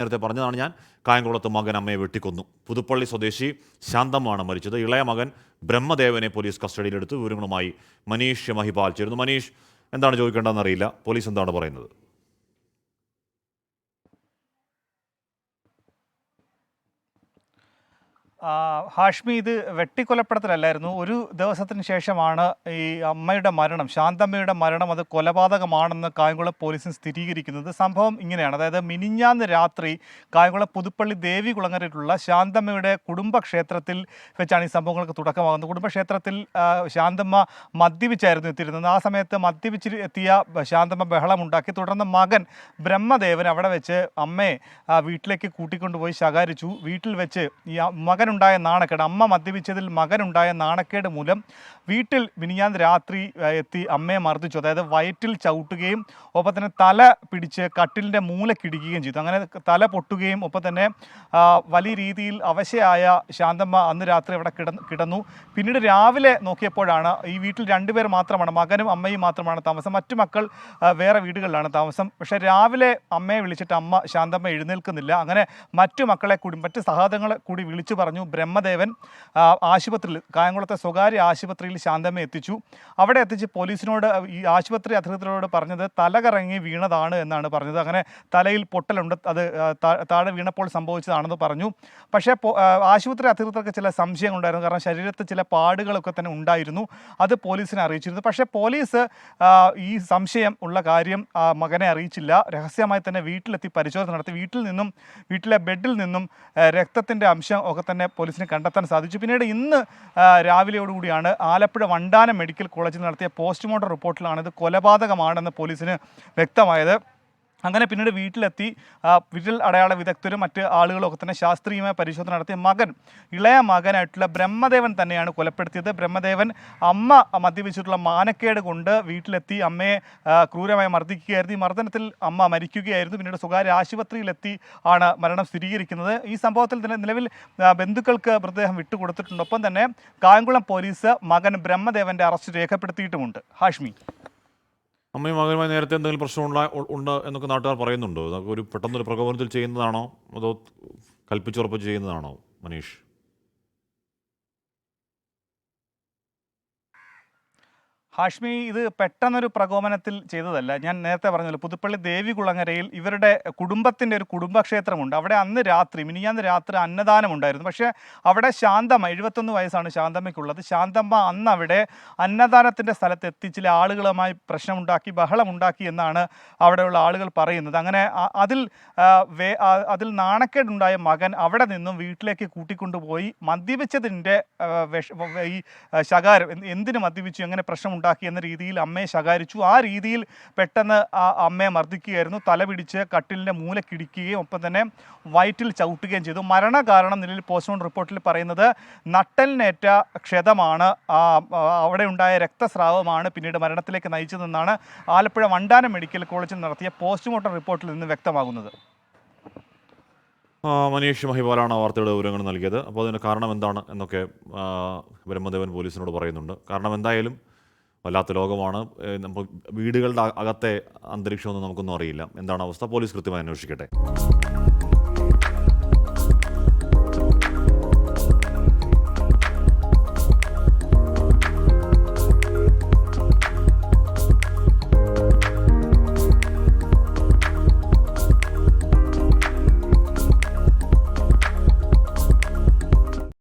നേരത്തെ പറഞ്ഞതാണ് ഞാൻ. കായംകുളത്ത് മകൻ അമ്മയെ വെട്ടിക്കൊന്നു. പുതുപ്പള്ളി സ്വദേശി ശാന്തമാണ് മരിച്ചത്. ഇളയ മകൻ ബ്രഹ്മദേവനെ പോലീസ് കസ്റ്റഡിയിലെടുത്ത്. വിവരങ്ങളുമായി മനീഷ് മഹിപാൽ ചേരുന്നു. മനീഷ്, എന്താണ് ചോദിക്കേണ്ടതെന്ന് അറിയില്ല. പോലീസ് എന്താണ് പറയുന്നത്? ഹാഷ്മി, ഇത് വെട്ടിക്കൊലപ്പെടുത്തലല്ലായിരുന്നു. ഒരു ദിവസത്തിന് ശേഷമാണ് ഈ അമ്മയുടെ മരണം, ശാന്തമ്മയുടെ മരണം, അത് കൊലപാതകമാണെന്ന് കായംകുളം പോലീസിന് സ്ഥിരീകരിക്കുന്നത്. സംഭവം ഇങ്ങനെയാണ്. അതായത് മിനിഞ്ഞാന്ന് രാത്രി കായംകുളം പുതുപ്പള്ളി ദേവികുളങ്ങരയിലുള്ള ശാന്തമ്മയുടെ കുടുംബക്ഷേത്രത്തിൽ വെച്ചാണ് ഈ സംഭവങ്ങൾക്ക് തുടക്കമാകുന്നത്. കുടുംബക്ഷേത്രത്തിൽ ശാന്തമ്മ മദ്യപിച്ചായിരുന്നു എത്തിയിരുന്നത്. ആ സമയത്ത് മദ്യപിച്ച് എത്തിയ ശാന്തമ്മ ബഹളമുണ്ടാക്കി. തുടർന്ന് മകൻ ബ്രഹ്മദേവൻ അവിടെ വെച്ച് അമ്മയെ വീട്ടിലേക്ക് കൂട്ടിക്കൊണ്ടുപോയി ശകാരിച്ചു. വീട്ടിൽ വെച്ച് ഈ മകനുണ്ടായ നാണക്കേട്, അമ്മ മദ്യപിച്ചതിൽ മകനുണ്ടായ നാണക്കേട് മൂലം വീട്ടിൽ മിനിഞ്ഞാന്ന് രാത്രി എത്തി അമ്മയെ മർദ്ദിച്ചു. അതായത് വയറ്റിൽ ചവിട്ടുകയും ഒപ്പം തന്നെ തല പിടിച്ച് കട്ടിലിൻ്റെ മൂലക്കിടിക്കുകയും ചെയ്തു. അങ്ങനെ തല പൊട്ടുകയും ഒപ്പം തന്നെ വലിയ രീതിയിൽ അവശയായ ശാന്തമ്മ അന്ന് രാത്രി അവിടെ കിടന്നു. പിന്നീട് രാവിലെ നോക്കിയപ്പോഴാണ് ഈ വീട്ടിൽ രണ്ടുപേർ മാത്രമാണ്, മകനും അമ്മയും മാത്രമാണ് താമസം. മറ്റു മക്കൾ വേറെ വീടുകളിലാണ് താമസം. പക്ഷേ രാവിലെ അമ്മയെ വിളിച്ചിട്ട് ശാന്തമ്മ എഴുന്നേൽക്കുന്നില്ല. അങ്ങനെ മറ്റു മക്കളെ കൂടി, മറ്റ് സഹോദരങ്ങളെ കൂടി വിളിച്ചു പറഞ്ഞു. ബ്രഹ്മദേവൻ ആശുപത്രിയിൽ, കായംകുളത്തെ സ്വകാര്യ ആശുപത്രിയിൽ ശാന്തമ്മ എത്തിച്ചു. അവിടെ എത്തിച്ച് പോലീസിനോട്, ഈ ആശുപത്രി അധികൃതരോട് പറഞ്ഞത് തലകറങ്ങി വീണതാണ് എന്നാണ് പറഞ്ഞത്. അങ്ങനെ തലയിൽ പൊട്ടലുണ്ട്, അത് താഴെ വീണപ്പോൾ സംഭവിച്ചതാണെന്ന് പറഞ്ഞു. പക്ഷേ ആശുപത്രി അധികൃതർക്ക് ചില സംശയങ്ങളുണ്ടായിരുന്നു. കാരണം ശരീരത്തിൽ ചില പാടുകളൊക്കെ തന്നെ ഉണ്ടായിരുന്നു. അത് പോലീസിനെ അറിയിച്ചിരുന്നു. പക്ഷേ പോലീസ് ഈ സംശയം ഉള്ള കാര്യം മകനെ അറിയിച്ചില്ല. രഹസ്യമായി തന്നെ വീട്ടിലെത്തി പരിശോധന നടത്തി. വീട്ടിലെ ബെഡിൽ നിന്നും രക്തത്തിൻ്റെ അംശം ഒക്കെ തന്നെ പോലീസിന് കണ്ടെത്താൻ സാധിച്ചു. പിന്നീട് ഇന്ന് രാവിലെയോടുകൂടിയാണ് ആലപ്പുഴ വണ്ടാനം മെഡിക്കൽ കോളേജിൽ നടത്തിയ പോസ്റ്റ്മോർട്ടം റിപ്പോർട്ടിലാണ് ഇത് കൊലപാതകമാണെന്ന് പോലീസിന് വ്യക്തമായത്. അങ്ങനെ പിന്നീട് വീട്ടിലെത്തി വിരൽ അടയാള വിദഗ്ധരും മറ്റ് ആളുകളും ഒക്കെ തന്നെ ശാസ്ത്രീയമായ പരിശോധന നടത്തിയ ഇളയ മകനായിട്ടുള്ള ബ്രഹ്മദേവൻ തന്നെയാണ് കൊലപ്പെടുത്തിയത്. ബ്രഹ്മദേവൻ അമ്മ മദ്യപിച്ചിട്ടുള്ള മാനക്കേട് കൊണ്ട് വീട്ടിലെത്തി അമ്മയെ ക്രൂരമായി മർദ്ദിക്കുകയായിരുന്നു. ഈ മർദ്ദനത്തിൽ അമ്മ മരിക്കുകയായിരുന്നു. പിന്നീട് സ്വകാര്യ ആശുപത്രിയിലെത്തി ആണ് മരണം സ്ഥിരീകരിക്കുന്നത്. ഈ സംഭവത്തിൽ തന്നെ നിലവിൽ ബന്ധുക്കൾക്ക് മൃതദേഹം വിട്ടുകൊടുത്തിട്ടുണ്ട്. ഒപ്പം തന്നെ കായംകുളം പോലീസ് മകൻ ബ്രഹ്മദേവൻ്റെ അറസ്റ്റ് രേഖപ്പെടുത്തിയിട്ടുമുണ്ട്. ഹാഷ്മി, അമ്മയും മകനുമായി നേരത്തെ എന്തെങ്കിലും പ്രശ്നം ഉണ്ട് എന്നൊക്കെ നാട്ടുകാർ പറയുന്നുണ്ടോ? അതൊക്കെ പെട്ടെന്നൊരു പ്രകോപനത്തിൽ ചെയ്യുന്നതാണോ അതോ കൽപ്പിച്ചുറപ്പിച്ച് ചെയ്യുന്നതാണോ മനീഷ്? ഹാഷ്മി, ഇത് പെട്ടെന്നൊരു പ്രകോപനത്തിൽ ചെയ്തതല്ല. ഞാൻ നേരത്തെ പറഞ്ഞല്ലോ, പുതുപ്പള്ളി ദേവികുളങ്ങരയിൽ ഇവരുടെ കുടുംബത്തിൻ്റെ ഒരു കുടുംബക്ഷേത്രമുണ്ട്. അവിടെ മിനിഞ്ഞാന്ന് രാത്രി അന്നദാനം ഉണ്ടായിരുന്നു. പക്ഷേ അവിടെ ശാന്തമ്മ, 71 വയസ്സാണ് ശാന്തമ്മയ്ക്കുള്ളത്. ശാന്തമ്മ അന്ന് അവിടെ അന്നദാനത്തിൻ്റെ സ്ഥലത്തെത്തി ചില ആളുകളുമായി പ്രശ്നമുണ്ടാക്കി, ബഹളമുണ്ടാക്കി എന്നാണ് അവിടെയുള്ള ആളുകൾ പറയുന്നത്. അങ്ങനെ അതിൽ നാണക്കേടുണ്ടായ മകൻ അവിടെ നിന്നും വീട്ടിലേക്ക് കൂട്ടിക്കൊണ്ടുപോയി മദ്യപിച്ചതിൻ്റെ ഈ ശകാരം, എന്തിന് മദ്യപിച്ചു, എങ്ങനെ പ്രശ്നമുണ്ടാക്കി എന്ന രീതിയിൽ അമ്മയെ ശകാരിച്ചു. ആ രീതിയിൽ പെട്ടെന്ന് അമ്മയെ മർദ്ദിക്കുകയായിരുന്നു. തല പിടിച്ച് കട്ടിലിൻ്റെ മൂലക്കിടിക്കുകയും ഒപ്പം തന്നെ വയറ്റിൽ ചവിട്ടുകയും ചെയ്തു. മരണകാരണം നിലവിൽ പോസ്റ്റ്മോർട്ടം റിപ്പോർട്ടിൽ പറയുന്നത് നട്ടലിനേറ്റ ക്ഷതമാണ്, അവിടെ ഉണ്ടായ രക്തസ്രാവമാണ് പിന്നീട് മരണത്തിലേക്ക് നയിച്ചതെന്നാണ് ആലപ്പുഴ വണ്ടാനം മെഡിക്കൽ കോളേജിൽ നടത്തിയ പോസ്റ്റ്മോർട്ടം റിപ്പോർട്ടിൽ നിന്ന് വ്യക്തമാകുന്നത്. മനീഷ് മഹിപാലാണ് വാർത്തയുടെ വിവരങ്ങൾ നൽകിയത്. അപ്പോൾ അതിന് കാരണം എന്താണ് എന്നൊക്കെ ബ്രഹ്മദേവൻ പോലീസിനോട് പറയുന്നുണ്ട്. കാരണം എന്തായാലും വല്ലാത്ത ലോകമാണ്. വീടുകളുടെ അകത്തെ അന്തരീക്ഷമൊന്നും നമുക്കൊന്നും അറിയില്ല. എന്താണ് അവസ്ഥ? പോലീസ് കൃത്യമായി അന്വേഷിക്കട്ടെ.